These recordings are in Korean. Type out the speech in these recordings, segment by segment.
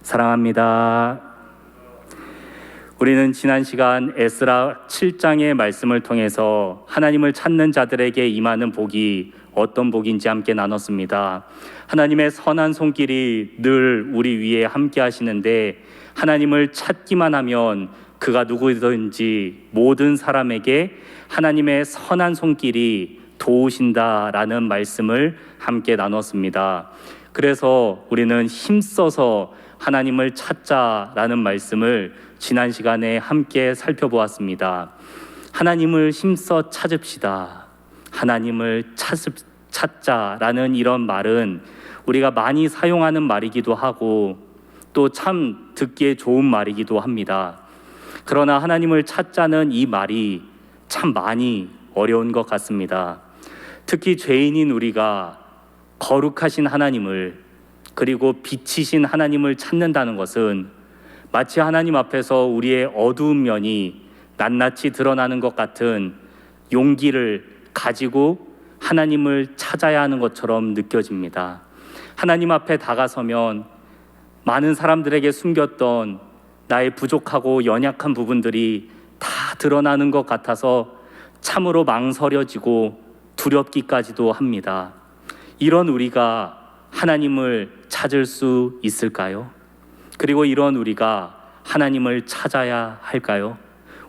사랑합니다. 우리는 지난 시간 에스라 7장의 말씀을 통해서 하나님을 찾는 자들에게 임하는 복이 어떤 복인지 함께 나눴습니다. 하나님의 선한 손길이 늘 우리 위에 함께 하시는데 하나님을 찾기만 하면 그가 누구든지 모든 사람에게 하나님의 선한 손길이 도우신다라는 말씀을 함께 나눴습니다. 그래서 우리는 힘써서 하나님을 찾자라는 말씀을 지난 시간에 함께 살펴보았습니다. 하나님을 힘써 찾읍시다. 하나님을 찾자라는 이런 말은 우리가 많이 사용하는 말이기도 하고 또 참 듣기에 좋은 말이기도 합니다. 그러나 하나님을 찾자는 이 말이 참 많이 어려운 것 같습니다. 특히 죄인인 우리가 거룩하신 하나님을 그리고 빛이신 하나님을 찾는다는 것은 마치 하나님 앞에서 우리의 어두운 면이 낱낱이 드러나는 것 같은 용기를 가지고 하나님을 찾아야 하는 것처럼 느껴집니다. 하나님 앞에 다가서면 많은 사람들에게 숨겼던 나의 부족하고 연약한 부분들이 다 드러나는 것 같아서 참으로 망설여지고 두렵기까지도 합니다. 이런 우리가 하나님을 찾을 수 있을까요? 그리고 이런 우리가 하나님을 찾아야 할까요?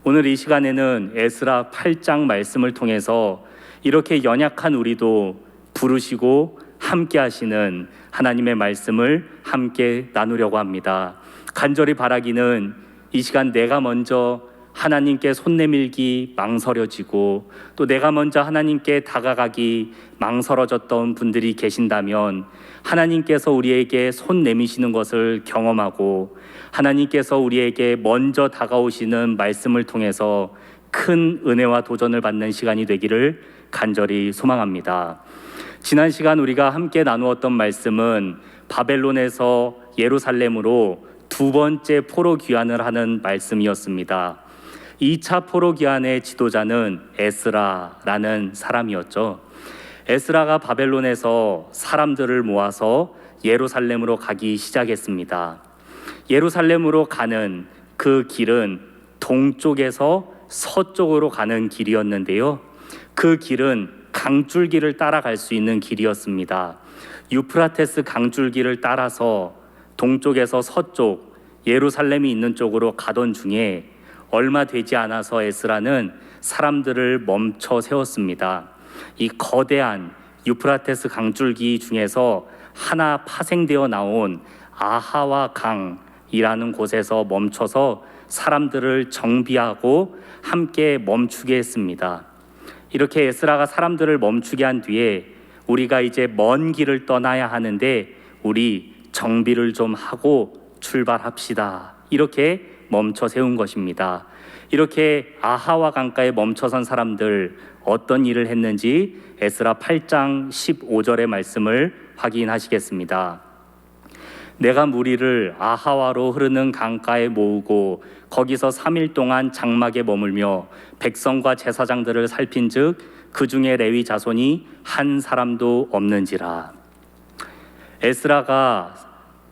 오늘 이 시간에는 에스라 8장 말씀을 통해서 이렇게 연약한 우리도 부르시고 함께 하시는 하나님의 말씀을 함께 나누려고 합니다. 간절히 바라기는 이 시간 내가 먼저 하나님께 손 내밀기 망설여지고 또 내가 먼저 하나님께 다가가기 망설여졌던 분들이 계신다면 하나님께서 우리에게 손 내미시는 것을 경험하고 하나님께서 우리에게 먼저 다가오시는 말씀을 통해서 큰 은혜와 도전을 받는 시간이 되기를 간절히 소망합니다. 지난 시간 우리가 함께 나누었던 말씀은 바벨론에서 예루살렘으로 두 번째 포로 귀환을 하는 말씀이었습니다. 2차 포로 귀환의 지도자는 에스라라는 사람이었죠. 에스라가 바벨론에서 사람들을 모아서 예루살렘으로 가기 시작했습니다. 예루살렘으로 가는 그 길은 동쪽에서 서쪽으로 가는 길이었는데요. 그 길은 강줄기를 따라갈 수 있는 길이었습니다. 유프라테스 강줄기를 따라서 동쪽에서 서쪽 예루살렘이 있는 쪽으로 가던 중에 얼마 되지 않아서 에스라는 사람들을 멈춰 세웠습니다. 이 거대한 유프라테스 강줄기 중에서 하나 파생되어 나온 아하와 강이라는 곳에서 멈춰서 사람들을 정비하고 함께 멈추게 했습니다. 이렇게 에스라가 사람들을 멈추게 한 뒤에 우리가 이제 먼 길을 떠나야 하는데 우리 정비를 좀 하고 출발합시다. 이렇게 멈춰 세운 것입니다. 이렇게 아하와 강가에 멈춰선 사람들 어떤 일을 했는지 에스라 8장 15절의 말씀을 확인하시겠습니다. 내가 무리를 아하와로 흐르는 강가에 모으고 거기서 3일 동안 장막에 머물며 백성과 제사장들을 살핀즉 그 중에 레위 자손이 한 사람도 없는지라. 에스라가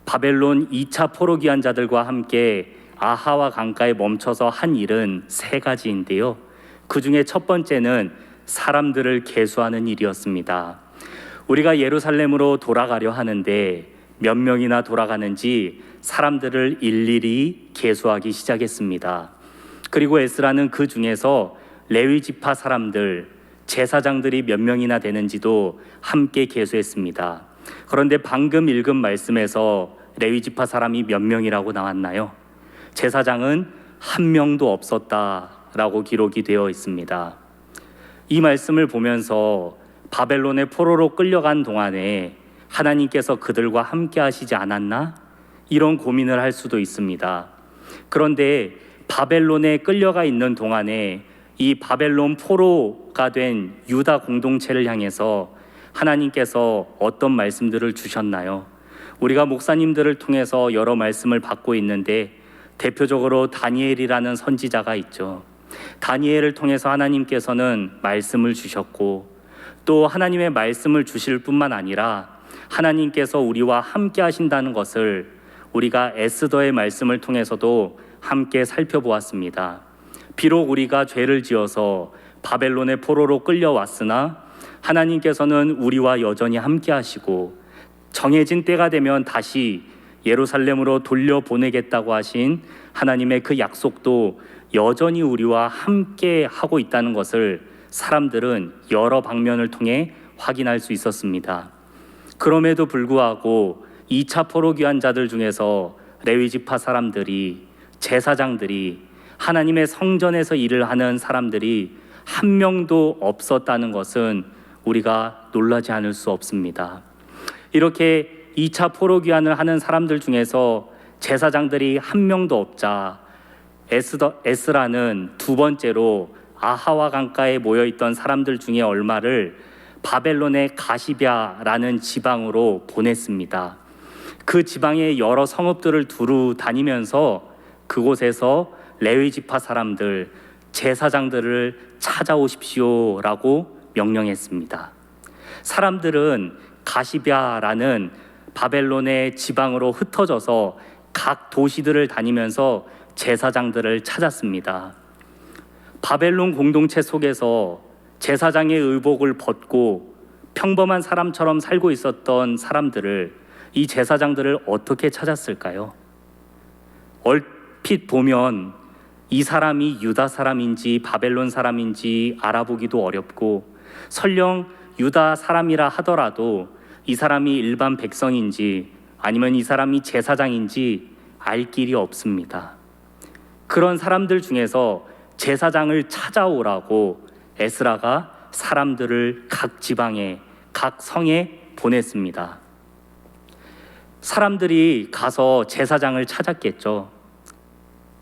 바벨론 2차 포로 귀환 자들과 함께 아하와 강가에 멈춰서 한 일은 세 가지인데요. 그 중에 첫 번째는 사람들을 계수하는 일이었습니다. 우리가 예루살렘으로 돌아가려 하는데 몇 명이나 돌아가는지 사람들을 일일이 계수하기 시작했습니다. 그리고 에스라는 그 중에서 레위 지파 사람들, 제사장들이 몇 명이나 되는지도 함께 계수했습니다. 그런데 방금 읽은 말씀에서 레위 지파 사람이 몇 명이라고 나왔나요? 제사장은 한 명도 없었다라고 기록이 되어 있습니다. 이 말씀을 보면서 바벨론의 포로로 끌려간 동안에 하나님께서 그들과 함께 하시지 않았나? 이런 고민을 할 수도 있습니다. 그런데 바벨론에 끌려가 있는 동안에 이 바벨론 포로가 된 유다 공동체를 향해서 하나님께서 어떤 말씀들을 주셨나요? 우리가 목사님들을 통해서 여러 말씀을 받고 있는데 대표적으로 다니엘이라는 선지자가 있죠. 다니엘을 통해서 하나님께서는 말씀을 주셨고 또 하나님의 말씀을 주실 뿐만 아니라 하나님께서 우리와 함께 하신다는 것을 우리가 에스더의 말씀을 통해서도 함께 살펴보았습니다. 비록 우리가 죄를 지어서 바벨론의 포로로 끌려왔으나 하나님께서는 우리와 여전히 함께 하시고 정해진 때가 되면 다시 예루살렘으로 돌려보내겠다고 하신 하나님의 그 약속도 여전히 우리와 함께 하고 있다는 것을 사람들은 여러 방면을 통해 확인할 수 있었습니다. 그럼에도 불구하고 2차 포로 귀환 자들 중에서 레위 지파 사람들이, 제사장들이, 하나님의 성전에서 일을 하는 사람들이 한 명도 없었다는 것은 우리가 놀라지 않을 수 없습니다. 이렇게 2차 포로 귀환을 하는 사람들 중에서 제사장들이 한 명도 없자 에스라는 두 번째로 아하와 강가에 모여있던 사람들 중에 얼마를 바벨론의 가시랴라는 지방으로 보냈습니다. 그 지방의 여러 성읍들을 두루 다니면서 그곳에서 레위 지파 사람들, 제사장들을 찾아오십시오라고 명령했습니다. 사람들은 가시랴라는 바벨론의 지방으로 흩어져서 각 도시들을 다니면서 제사장들을 찾았습니다. 바벨론 공동체 속에서 제사장의 의복을 벗고 평범한 사람처럼 살고 있었던 사람들을, 이 제사장들을 어떻게 찾았을까요? 얼핏 보면 이 사람이 유다 사람인지 바벨론 사람인지 알아보기도 어렵고, 설령 유다 사람이라 하더라도 이 사람이 일반 백성인지 아니면 이 사람이 제사장인지 알 길이 없습니다. 그런 사람들 중에서 제사장을 찾아오라고 에스라가 사람들을 각 지방에, 각 성에 보냈습니다. 사람들이 가서 제사장을 찾았겠죠.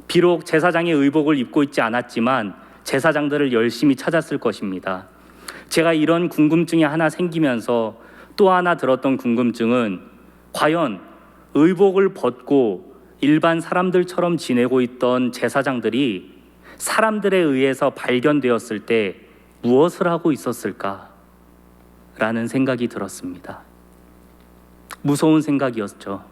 비록 제사장의 의복을 입고 있지 않았지만 제사장들을 열심히 찾았을 것입니다. 제가 이런 궁금증이 하나 생기면서 또 하나 들었던 궁금증은, 과연 의복을 벗고 일반 사람들처럼 지내고 있던 제사장들이 사람들에 의해서 발견되었을 때 무엇을 하고 있었을까? 라는 생각이 들었습니다. 무서운 생각이었죠.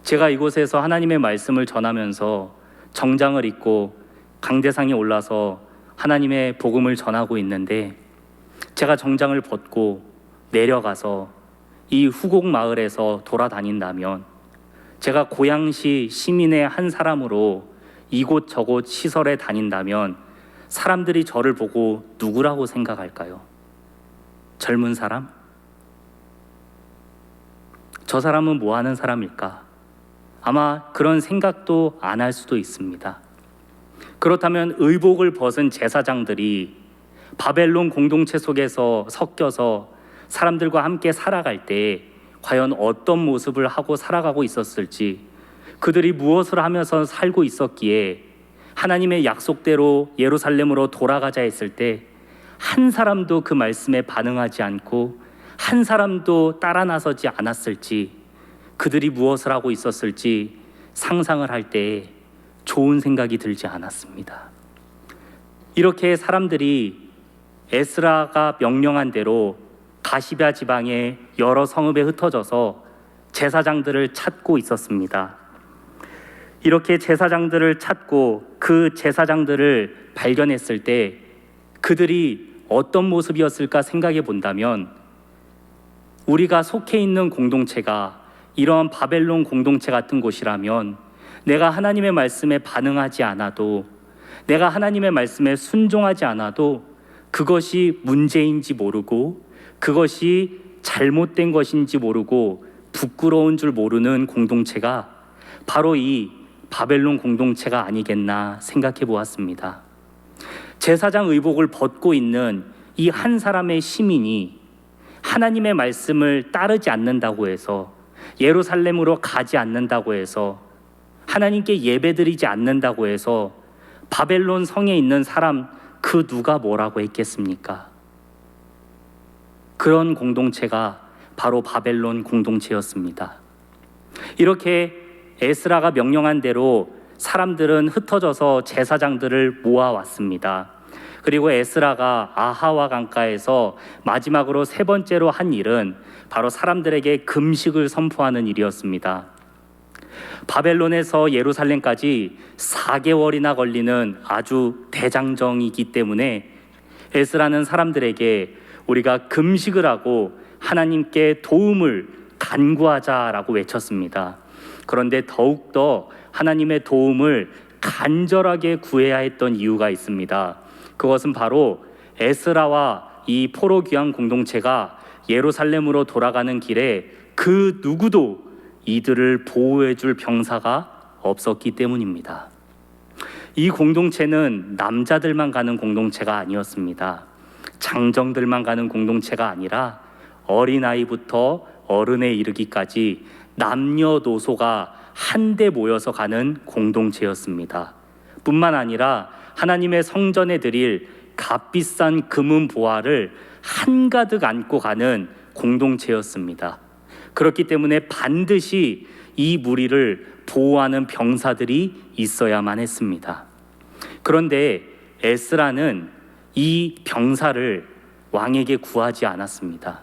제가 이곳에서 하나님의 말씀을 전하면서 정장을 입고 강대상에 올라서 하나님의 복음을 전하고 있는데, 제가 정장을 벗고 내려가서 이 후곡 마을에서 돌아다닌다면, 제가 고양시 시민의 한 사람으로 이곳저곳 시설에 다닌다면 사람들이 저를 보고 누구라고 생각할까요? 젊은 사람? 저 사람은 뭐 하는 사람일까? 아마 그런 생각도 안 할 수도 있습니다. 그렇다면 의복을 벗은 제사장들이 바벨론 공동체 속에서 섞여서 사람들과 함께 살아갈 때 과연 어떤 모습을 하고 살아가고 있었을지, 그들이 무엇을 하면서 살고 있었기에 하나님의 약속대로 예루살렘으로 돌아가자 했을 때 한 사람도 그 말씀에 반응하지 않고 한 사람도 따라 나서지 않았을지, 그들이 무엇을 하고 있었을지 상상을 할 때 좋은 생각이 들지 않았습니다. 이렇게 사람들이 에스라가 명령한 대로 가시랴 지방의 여러 성읍에 흩어져서 제사장들을 찾고 있었습니다. 이렇게 제사장들을 찾고 그 제사장들을 발견했을 때 그들이 어떤 모습이었을까 생각해 본다면, 우리가 속해 있는 공동체가 이러한 바벨론 공동체 같은 곳이라면 내가 하나님의 말씀에 반응하지 않아도, 내가 하나님의 말씀에 순종하지 않아도 그것이 문제인지 모르고 그것이 잘못된 것인지 모르고 부끄러운 줄 모르는 공동체가 바로 이 바벨론 공동체가 아니겠나 생각해 보았습니다. 제사장 의복을 벗고 있는 이 한 사람의 시민이 하나님의 말씀을 따르지 않는다고 해서, 예루살렘으로 가지 않는다고 해서, 하나님께 예배드리지 않는다고 해서 바벨론 성에 있는 사람 그 누가 뭐라고 했겠습니까? 그런 공동체가 바로 바벨론 공동체였습니다. 이렇게 에스라가 명령한 대로 사람들은 흩어져서 제사장들을 모아왔습니다. 그리고 에스라가 아하와 강가에서 마지막으로 세 번째로 한 일은 바로 사람들에게 금식을 선포하는 일이었습니다. 바벨론에서 예루살렘까지 4개월이나 걸리는 아주 대장정이기 때문에 에스라는 사람들에게 우리가 금식을 하고 하나님께 도움을 간구하자라고 외쳤습니다. 그런데 더욱더 하나님의 도움을 간절하게 구해야 했던 이유가 있습니다. 그것은 바로 에스라와 이 포로 귀환 공동체가 예루살렘으로 돌아가는 길에 그 누구도 이들을 보호해 줄 병사가 없었기 때문입니다. 이 공동체는 남자들만 가는 공동체가 아니었습니다. 장정들만 가는 공동체가 아니라 어린아이부터 어른에 이르기까지 남녀노소가 한데 모여서 가는 공동체였습니다. 뿐만 아니라 하나님의 성전에 드릴 값비싼 금은 보화를 한가득 안고 가는 공동체였습니다. 그렇기 때문에 반드시 이 무리를 보호하는 병사들이 있어야만 했습니다. 그런데 에스라는 이 병사를 왕에게 구하지 않았습니다.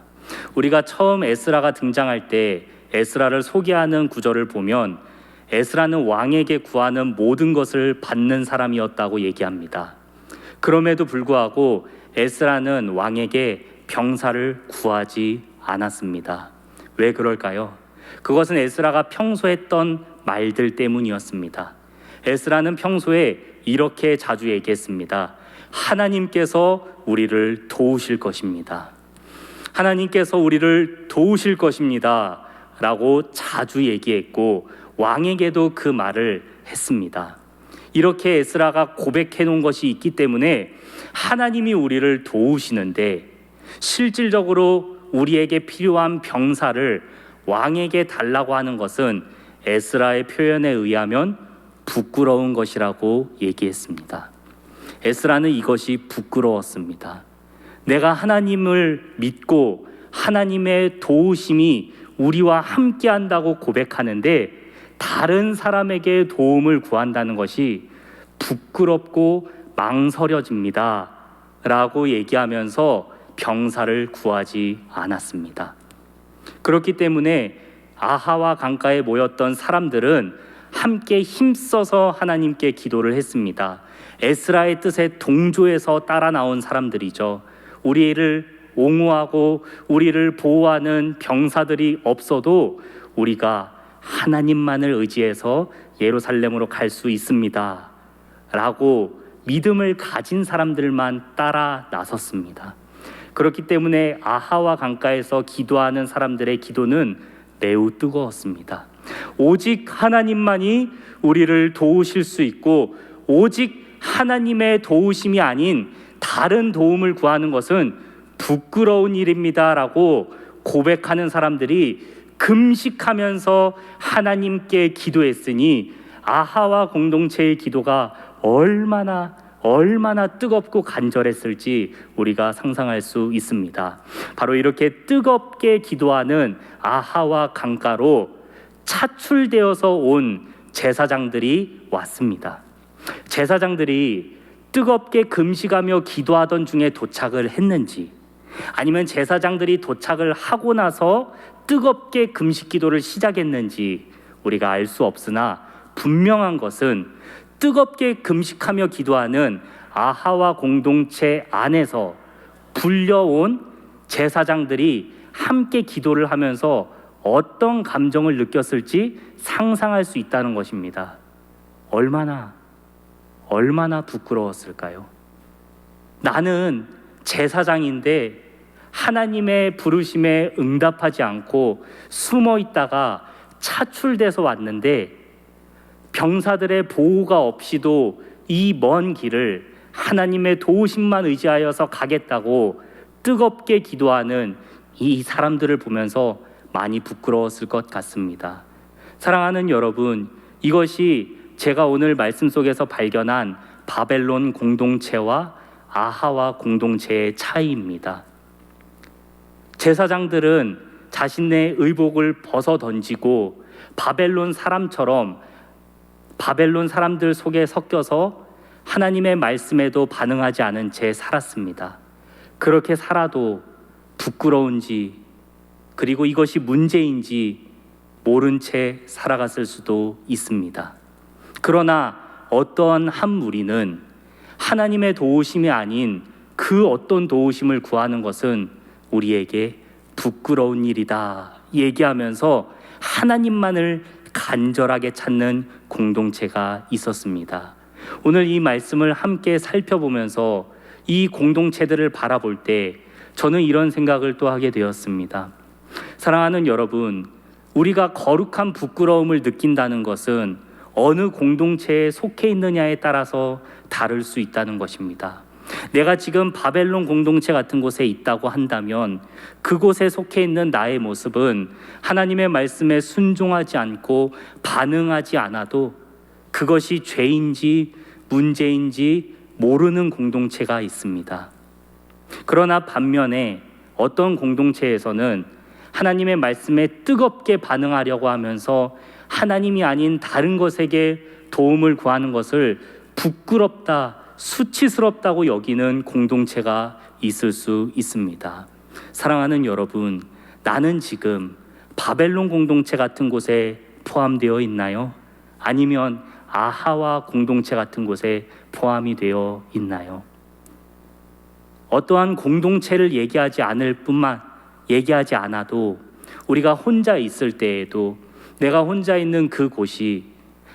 우리가 처음 에스라가 등장할 때 에스라를 소개하는 구절을 보면 에스라는 왕에게 구하는 모든 것을 받는 사람이었다고 얘기합니다. 그럼에도 불구하고 에스라는 왕에게 병사를 구하지 않았습니다. 왜 그럴까요? 그것은 에스라가 평소에 했던 말들 때문이었습니다. 에스라는 평소에 이렇게 자주 얘기했습니다. 하나님께서 우리를 도우실 것입니다. 하나님께서 우리를 도우실 것입니다 라고 자주 얘기했고 왕에게도 그 말을 했습니다. 이렇게 에스라가 고백해 놓은 것이 있기 때문에 하나님이 우리를 도우시는데 실질적으로 우리에게 필요한 병사를 왕에게 달라고 하는 것은 에스라의 표현에 의하면 부끄러운 것이라고 얘기했습니다. 에스라는 이것이 부끄러웠습니다. 내가 하나님을 믿고 하나님의 도우심이 우리와 함께 한다고 고백하는데 다른 사람에게 도움을 구한다는 것이 부끄럽고 망설여집니다 라고 얘기하면서 병사를 구하지 않았습니다. 그렇기 때문에 아하와 강가에 모였던 사람들은 함께 힘써서 하나님께 기도를 했습니다. 에스라의 뜻에 동조해서 따라 나온 사람들이죠. 우리를 옹호하고 우리를 보호하는 병사들이 없어도 우리가 하나님만을 의지해서 예루살렘으로 갈 수 있습니다 라고 믿음을 가진 사람들만 따라 나섰습니다. 그렇기 때문에 아하와 강가에서 기도하는 사람들의 기도는 매우 뜨거웠습니다. 오직 하나님만이 우리를 도우실 수 있고 오직 하나님의 도우심이 아닌 다른 도움을 구하는 것은 부끄러운 일입니다 라고 고백하는 사람들이 금식하면서 하나님께 기도했으니 아하와 공동체의 기도가 얼마나 뜨겁고 간절했을지 우리가 상상할 수 있습니다. 바로 이렇게 뜨겁게 기도하는 아하와 강가로 차출되어서 온 제사장들이 왔습니다. 제사장들이 뜨겁게 금식하며 기도하던 중에 도착을 했는지 아니면 제사장들이 도착을 하고 나서 뜨겁게 금식 기도를 시작했는지 우리가 알 수 없으나 분명한 것은 뜨겁게 금식하며 기도하는 아하와 공동체 안에서 불려온 제사장들이 함께 기도를 하면서 어떤 감정을 느꼈을지 상상할 수 있다는 것입니다. 얼마나 부끄러웠을까요? 나는 제사장인데 하나님의 부르심에 응답하지 않고 숨어 있다가 차출돼서 왔는데 병사들의 보호가 없이도 이 먼 길을 하나님의 도우심만 의지하여서 가겠다고 뜨겁게 기도하는 이 사람들을 보면서 많이 부끄러웠을 것 같습니다. 사랑하는 여러분, 이것이 제가 오늘 말씀 속에서 발견한 바벨론 공동체와 아하와 공동체의 차이입니다. 제사장들은 자신의 의복을 벗어 던지고 바벨론 사람들 속에 섞여서 하나님의 말씀에도 반응하지 않은 채 살았습니다. 그렇게 살아도 부끄러운지 그리고 이것이 문제인지 모른 채 살아갔을 수도 있습니다. 그러나 어떠한 한 무리는 하나님의 도우심이 아닌 그 어떤 도우심을 구하는 것은 우리에게 부끄러운 일이다 얘기하면서 하나님만을 간절하게 찾는 공동체가 있었습니다. 오늘 이 말씀을 함께 살펴보면서 이 공동체들을 바라볼 때 저는 이런 생각을 또 하게 되었습니다. 사랑하는 여러분, 우리가 거룩한 부끄러움을 느낀다는 것은 어느 공동체에 속해 있느냐에 따라서 다를 수 있다는 것입니다. 내가 지금 바벨론 공동체 같은 곳에 있다고 한다면 그곳에 속해 있는 나의 모습은 하나님의 말씀에 순종하지 않고 반응하지 않아도 그것이 죄인지 문제인지 모르는 공동체가 있습니다. 그러나 반면에 어떤 공동체에서는 하나님의 말씀에 뜨겁게 반응하려고 하면서 하나님이 아닌 다른 것에게 도움을 구하는 것을 부끄럽다, 수치스럽다고 여기는 공동체가 있을 수 있습니다. 사랑하는 여러분, 나는 지금 바벨론 공동체 같은 곳에 포함되어 있나요? 아니면 아하와 공동체 같은 곳에 포함이 되어 있나요? 어떠한 공동체를 얘기하지 않아도 우리가 혼자 있을 때에도 내가 혼자 있는 그곳이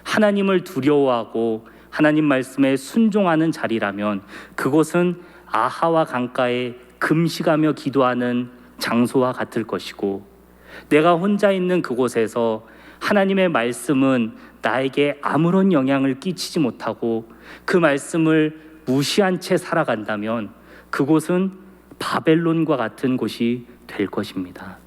하나님을 두려워하고 하나님 말씀에 순종하는 자리라면 그곳은 아하와 강가에 금식하며 기도하는 장소와 같을 것이고, 내가 혼자 있는 그곳에서 하나님의 말씀은 나에게 아무런 영향을 끼치지 못하고 그 말씀을 무시한 채 살아간다면 그곳은 바벨론과 같은 곳이 될 것입니다.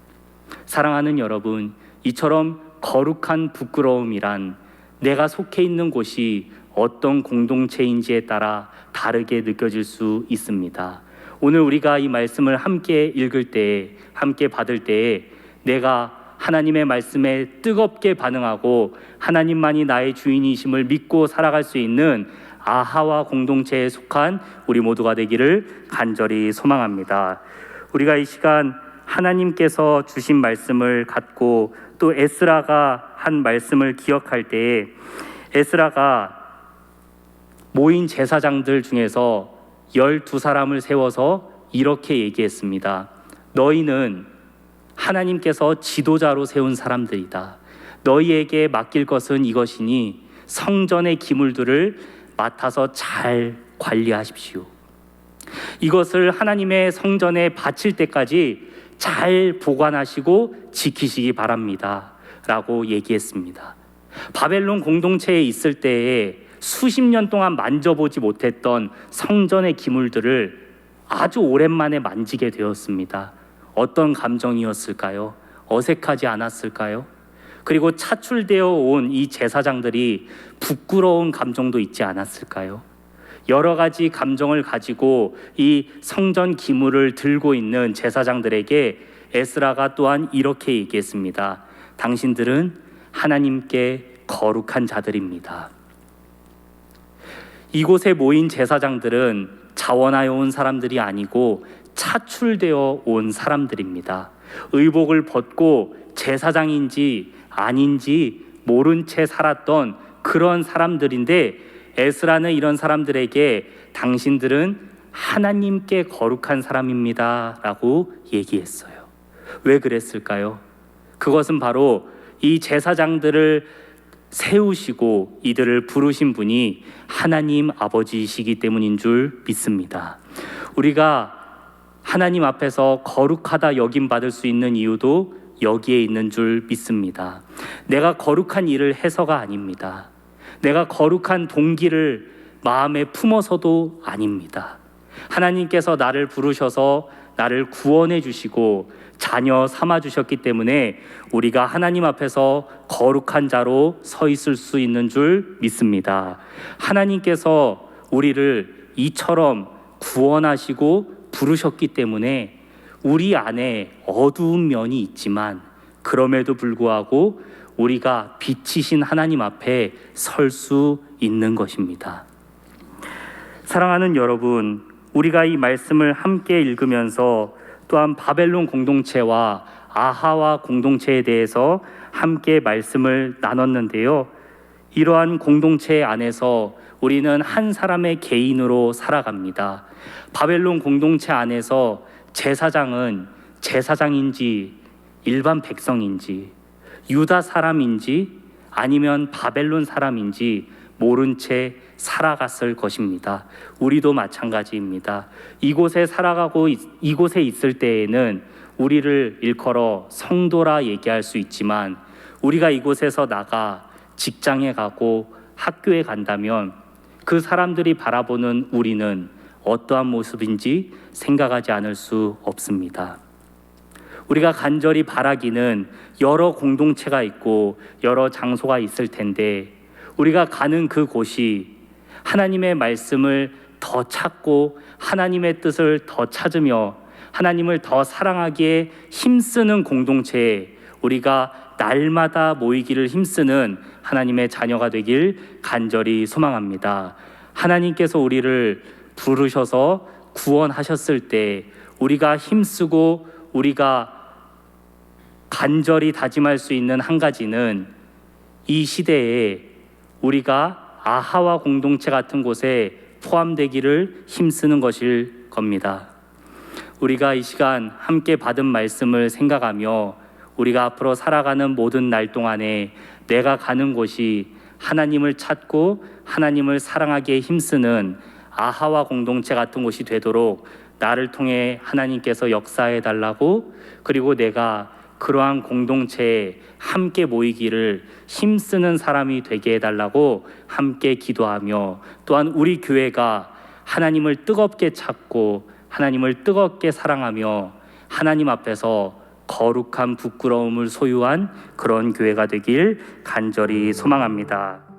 사랑하는 여러분, 이처럼 거룩한 부끄러움이란 내가 속해 있는 곳이 어떤 공동체인지에 따라 다르게 느껴질 수 있습니다. 오늘 우리가 이 말씀을 함께 읽을 때, 함께 받을 때에 내가 하나님의 말씀에 뜨겁게 반응하고 하나님만이 나의 주인이심을 믿고 살아갈 수 있는 아하와 공동체에 속한 우리 모두가 되기를 간절히 소망합니다. 우리가 이 시간 하나님께서 주신 말씀을 갖고 또 에스라가 한 말씀을 기억할 때에 에스라가 모인 제사장들 중에서 12사람을 세워서 이렇게 얘기했습니다. 너희는 하나님께서 지도자로 세운 사람들이다. 너희에게 맡길 것은 이것이니 성전의 기물들을 맡아서 잘 관리하십시오. 이것을 하나님의 성전에 바칠 때까지 잘 보관하시고 지키시기 바랍니다 라고 얘기했습니다. 바벨론 공동체에 있을 때에 수십 년 동안 만져보지 못했던 성전의 기물들을 아주 오랜만에 만지게 되었습니다. 어떤 감정이었을까요? 어색하지 않았을까요? 그리고 차출되어 온 이 제사장들이 부끄러운 감정도 있지 않았을까요? 여러 가지 감정을 가지고 이 성전 기물을 들고 있는 제사장들에게 에스라가 또한 이렇게 얘기했습니다. 당신들은 하나님께 거룩한 자들입니다. 이곳에 모인 제사장들은 자원하여 온 사람들이 아니고 차출되어 온 사람들입니다. 의복을 벗고 제사장인지 아닌지 모른 채 살았던 그런 사람들인데 에스라는 이런 사람들에게 당신들은 하나님께 거룩한 사람입니다 라고 얘기했어요. 왜 그랬을까요? 그것은 바로 이 제사장들을 세우시고 이들을 부르신 분이 하나님 아버지이시기 때문인 줄 믿습니다. 우리가 하나님 앞에서 거룩하다 여김받을 수 있는 이유도 여기에 있는 줄 믿습니다. 내가 거룩한 일을 해서가 아닙니다. 내가 거룩한 동기를 마음에 품어서도 아닙니다. 하나님께서 나를 부르셔서 나를 구원해 주시고 자녀 삼아 주셨기 때문에 우리가 하나님 앞에서 거룩한 자로 서 있을 수 있는 줄 믿습니다. 하나님께서 우리를 이처럼 구원하시고 부르셨기 때문에 우리 안에 어두운 면이 있지만 그럼에도 불구하고 우리가 빛이신 하나님 앞에 설 수 있는 것입니다. 사랑하는 여러분, 우리가 이 말씀을 함께 읽으면서 또한 바벨론 공동체와 아하와 공동체에 대해서 함께 말씀을 나눴는데요. 이러한 공동체 안에서 우리는 한 사람의 개인으로 살아갑니다. 바벨론 공동체 안에서 제사장은 제사장인지 일반 백성인지 유다 사람인지 아니면 바벨론 사람인지 모른 채 살아갔을 것입니다. 우리도 마찬가지입니다. 이곳에 살아가고 이곳에 있을 때에는 우리를 일컬어 성도라 얘기할 수 있지만 우리가 이곳에서 나가 직장에 가고 학교에 간다면 그 사람들이 바라보는 우리는 어떠한 모습인지 생각하지 않을 수 없습니다. 우리가 간절히 바라기는 여러 공동체가 있고 여러 장소가 있을 텐데 우리가 가는 그곳이 하나님의 말씀을 더 찾고 하나님의 뜻을 더 찾으며 하나님을 더 사랑하기에 힘쓰는 공동체에 우리가 날마다 모이기를 힘쓰는 하나님의 자녀가 되길 간절히 소망합니다. 하나님께서 우리를 부르셔서 구원하셨을 때 우리가 힘쓰고 우리가 간절히 다짐할 수 있는 한 가지는 이 시대에 우리가 아하와 공동체 같은 곳에 포함되기를 힘쓰는 것일 겁니다. 우리가 이 시간 함께 받은 말씀을 생각하며 우리가 앞으로 살아가는 모든 날 동안에 내가 가는 곳이 하나님을 찾고 하나님을 사랑하기에 힘쓰는 아하와 공동체 같은 곳이 되도록 나를 통해 하나님께서 역사해 달라고, 그리고 내가 그러한 공동체에 함께 모이기를 힘쓰는 사람이 되게 해달라고 함께 기도하며, 또한 우리 교회가 하나님을 뜨겁게 찾고 하나님을 뜨겁게 사랑하며 하나님 앞에서 거룩한 부끄러움을 소유한 그런 교회가 되길 간절히 소망합니다.